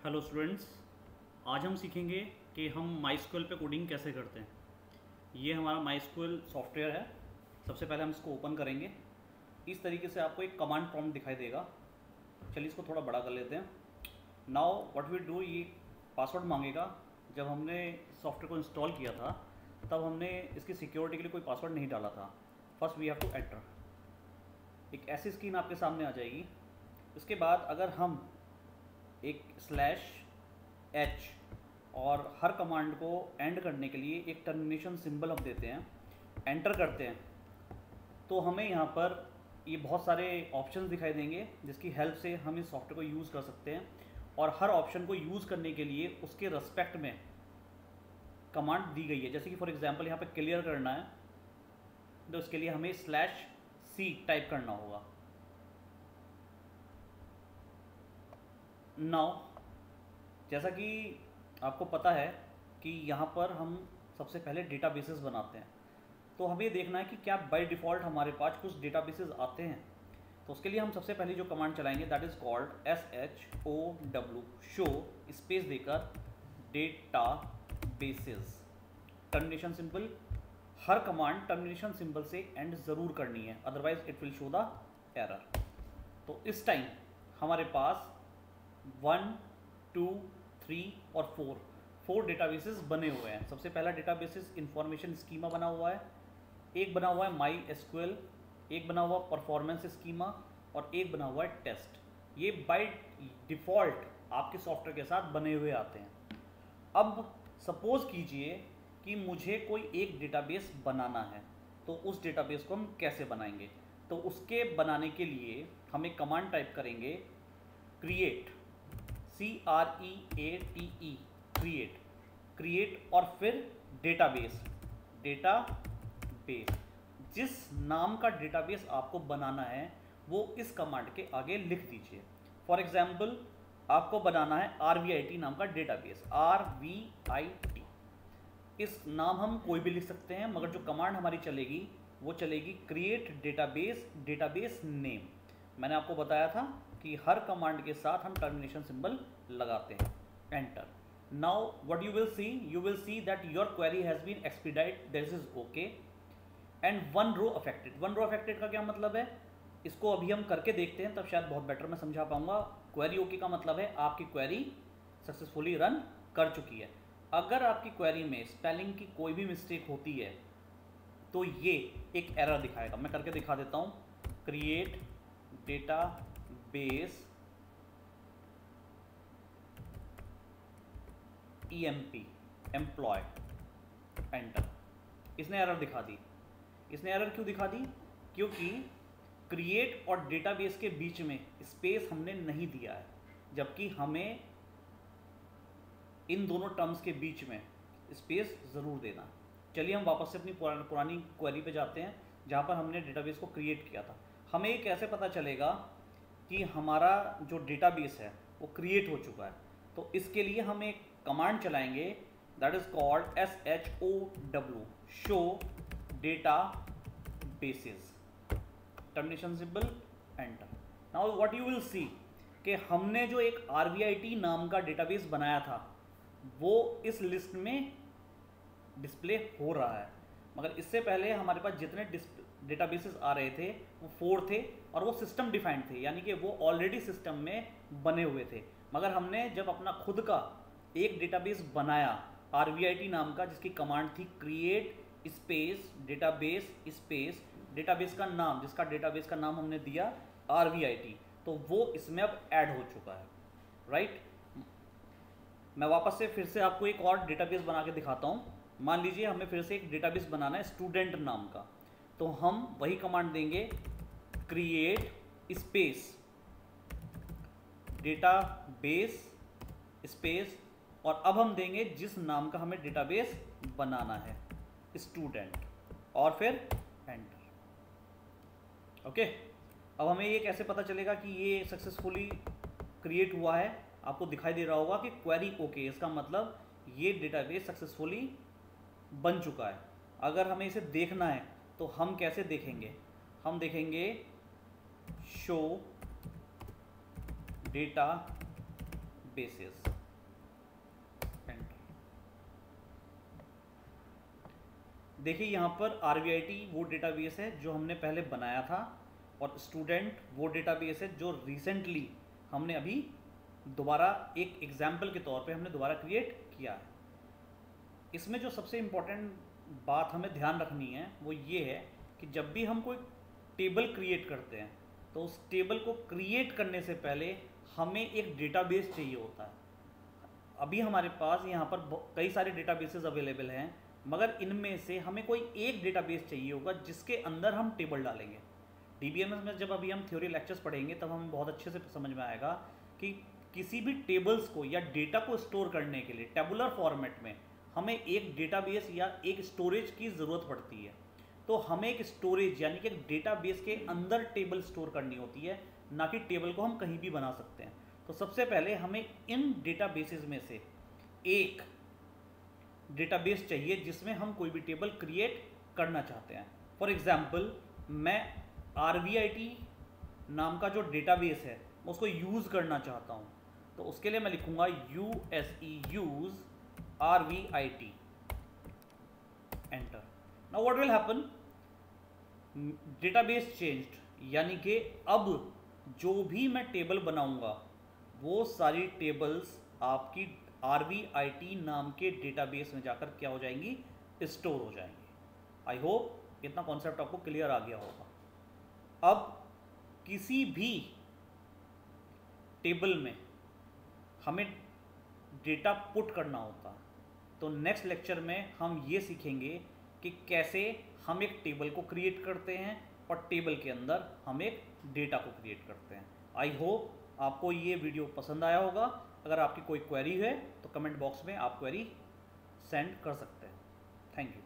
Hello students, आज हम सीखेंगे कि हम माईस्क्यूएल पे कोडिंग कैसे करते हैं। ये हमारा माईस्क्यूएल सॉफ्टवेयर है। सबसे पहले हम इसको ओपन करेंगे। इस तरीके से आपको एक कमांड प्रॉम्प्ट दिखाई देगा। चलिए इसको थोड़ा बड़ा कर लेते हैं। नाउ व्हाट वी डू, ये पासवर्ड मांगेगा। जब हमने सॉफ्टवेयर को इंस्टॉल किया था तब हमने इसकी सिक्योरिटी के लिए कोई पासवर्ड नहीं डाला था। First we have to enter. एक ऐसी स्क्रीन आपके सामने आ जाएगी। इसके बाद अगर हम एक /h और हर कमांड को एंड करने के लिए एक टर्मिनेशन सिंबल हम देते हैं, एंटर करते हैं, तो हमें यहाँ पर ये बहुत सारे ऑप्शंस दिखाई देंगे जिसकी हेल्प से हम इस सॉफ्टवेयर को यूज़ कर सकते हैं। और हर ऑप्शन को यूज़ करने के लिए उसके रेस्पेक्ट में कमांड दी गई है। जैसे कि फॉर एग्जांपल यहाँ पे क्लियर करना है तो इसके लिए हमें /c टाइप करना होगा। नाउ जैसा कि आपको पता है कि यहाँ पर हम सबसे पहले डेटाबेसेस बनाते हैं, तो हमें देखना है कि क्या बाय डिफ़ॉल्ट हमारे पास कुछ डेटाबेसेस आते हैं। तो उसके लिए हम सबसे पहले जो कमांड चलाएंगे that is called SHOW, show space देकर डेटाबेसेस, टर्मिनेशन सिंबल। हर कमांड टर्मिनेशन सिंबल से एंड ज़रूर करनी है, otherwise it will show the error. तो इस टाइम हमारे पास 1, 2, 3 और 4 डेटाबेसेस बने हुए हैं। सबसे पहला डेटाबेसेस इंफॉर्मेशन स्कीमा बना हुआ है, एक बना हुआ है MySQL, एक बना हुआ परफॉर्मेंस स्कीमा और एक बना हुआ है टेस्ट। ये बाय डिफ़ॉल्ट आपके सॉफ्टवेयर के साथ बने हुए आते हैं। अब सपोज़ कीजिए कि मुझे कोई एक डेटाबेस बनाना है, तो उस डेटाबेस को हम कैसे बनाएंगे? तो उसके बनाने के लिए हम एक कमांड टाइप करेंगे क्रिएट, CREATE, क्रिएट और फिर डेटाबेस। जिस नाम का डेटाबेस आपको बनाना है वो इस कमांड के आगे लिख दीजिए। फॉर एग्जाम्पल आपको बनाना है RVIT नाम का डेटाबेस, RVIT। इस नाम हम कोई भी लिख सकते हैं, मगर जो कमांड हमारी चलेगी वो चलेगी क्रिएट डेटाबेस नेम। मैंने आपको बताया था कि हर कमांड के साथ हम टर्मिनेशन सिंबल लगाते हैं। Enter. Now what you will see that your query has been expedite, this is okay, and 1 row affected. 1 row affected का क्या मतलब है, इसको अभी हम करके देखते हैं, तब शायद बहुत बेटर मैं समझा पाऊंगा। क्वेरी ओके का मतलब है आपकी क्वेरी सक्सेसफुली रन कर चुकी है। अगर आपकी क्वेरी में स्पेलिंग की कोई भी मिस्टेक होती है तो ये एक एरर दिखाएगा। मैं करके दिखा देता हूँ। Create database employ, enter. इसने एरर दिखा दी। इसने एरर क्यों दिखा दी? क्योंकि क्रिएट और डेटाबेस के बीच में स्पेस हमने नहीं दिया है, जबकि हमें इन दोनों टर्म्स के बीच में स्पेस ज़रूर देना। चलिए हम वापस से अपनी पुरानी क्वेरी पे जाते हैं जहाँ पर हमने डेटाबेस को क्रिएट किया था। हमें ये कैसे पता चलेगा कि हमारा जो डेटाबेस है वो क्रिएट हो चुका है? तो इसके लिए हम एक कमांड चलाएंगे that is called SHOW, show databases, termination symbol, enter. Now what you will सी कि हमने जो एक RVIT नाम का डेटाबेस बनाया था वो इस लिस्ट में डिस्प्ले हो रहा है, मगर इससे पहले हमारे पास जितने डेटाबेसेस आ रहे थे वो 4 थे और वो सिस्टम डिफाइंड थे, यानी कि वो ऑलरेडी सिस्टम में बने हुए थे। मगर हमने जब अपना खुद का एक डेटाबेस बनाया RVIT नाम का, जिसकी कमांड थी क्रिएट स्पेस डेटाबेस का नाम, जिसका डेटाबेस का नाम हमने दिया RVIT, तो वो इसमें अब ऐड हो चुका है, राइट। मैं वापस से फिर से आपको एक और डेटाबेस बना के दिखाता हूँ। मान लीजिए हमें फिर से एक डेटाबेस बनाना है स्टूडेंट नाम का, तो हम वही कमांड देंगे क्रिएट स्पेस डेटाबेस स्पेस, और अब हम देंगे जिस नाम का हमें डेटाबेस बनाना है, स्टूडेंट, और फिर एंटर। ओके। अब हमें ये कैसे पता चलेगा कि ये सक्सेसफुली क्रिएट हुआ है? आपको दिखाई दे रहा होगा कि क्वेरी ओके, इसका मतलब ये डेटाबेस सक्सेसफुली बन चुका है। अगर हमें इसे देखना है तो हम कैसे देखेंगे? हम देखेंगे शो डेटा बेसिस, देखिए यहाँ पर RVIT वो डेटाबेस है जो हमने पहले बनाया था, और स्टूडेंट वो डेटाबेस है जो रिसेंटली हमने अभी दोबारा एक एग्जाम्पल के तौर पे हमने दोबारा क्रिएट किया है। इसमें जो सबसे इम्पोर्टेंट बात हमें ध्यान रखनी है वो ये है कि जब भी हम कोई टेबल क्रिएट करते हैं तो उस टेबल को क्रिएट करने से पहले हमें एक डेटाबेस चाहिए होता है। अभी हमारे पास यहाँ पर कई सारे डेटाबेसेस अवेलेबल हैं, मगर इनमें से हमें कोई एक डेटाबेस चाहिए होगा जिसके अंदर हम टेबल डालेंगे। DBMS में जब अभी हम थ्योरी लेक्चर्स पढ़ेंगे तब हमें बहुत अच्छे से समझ में आएगा कि किसी भी टेबल्स को या डेटा को स्टोर करने के लिए टेबुलर फॉर्मेट में हमें एक डेटाबेस या एक स्टोरेज की ज़रूरत पड़ती है। तो हमें एक स्टोरेज यानी कि एक डेटाबेस के अंदर टेबल स्टोर करनी होती है, ना कि टेबल को हम कहीं भी बना सकते हैं। तो सबसे पहले हमें इन डेटाबेसेस में से एक डेटाबेस चाहिए जिसमें हम कोई भी टेबल क्रिएट करना चाहते हैं। फॉर एग्जांपल मैं RVIT नाम का जो डेटाबेस है उसको यूज़ करना चाहता हूँ, तो उसके लिए मैं लिखूँगा use RVIT, enter. Now what will happen, database changed, यानी कि अब जो भी मैं टेबल बनाऊंगा वो सारी टेबल्स आपकी RVIT नाम के डेटाबेस में जाकर क्या हो जाएंगी, स्टोर हो जाएंगी। आई होप इतना कॉन्सेप्ट आपको क्लियर आ गया होगा। अब किसी भी टेबल में हमें डेटा पुट करना होता है, तो नेक्स्ट लेक्चर में हम ये सीखेंगे कि कैसे हम एक टेबल को क्रिएट करते हैं और टेबल के अंदर हम एक डेटा को क्रिएट करते हैं। आई होप आपको ये वीडियो पसंद आया होगा। अगर आपकी कोई क्वेरी है तो कमेंट बॉक्स में आप क्वेरी सेंड कर सकते हैं। Thank you.